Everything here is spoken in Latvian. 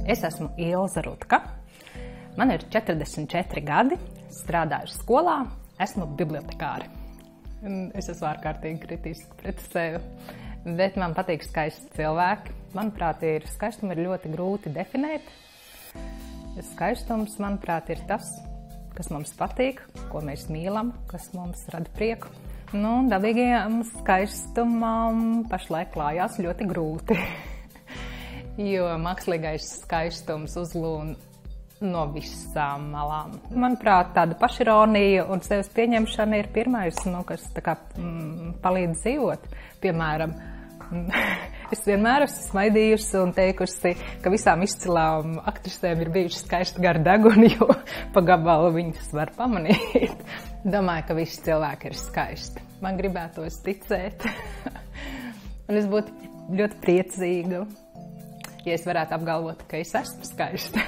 Es esmu Ilze Rutka, man ir 44 gadi, strādāju skolā, esmu bibliotekāre. Es esmu ārkārtīgi kritiski pret sevi, bet man patīk skaisti cilvēki. Manuprāt, skaistumu ir ļoti grūti definēt. Skaistums, manuprāt, ir tas, kas mums patīk, ko mēs mīlam, kas mums rada prieku. Dabīgajam skaistumam pašlaik klājās ļoti grūti. Jo mākslīgais skaistums uzlūn no visām malām. Manuprāt, tāda pašironija un sevis pieņemšana ir pirmais, kas palīdz dzīvot. Piemēram, es vienmēr esmu smaidījusi un teikusi, ka visām izcilām aktrisēm ir bijuši skaisti gari deguni, jo pa gabalu viņas var pamanīt. Domāju, ka visi cilvēki ir skaisti. Man gribētos ticēt. Un es būtu ļoti priecīga, ja es varētu apgalvot, ka es esmu skaista.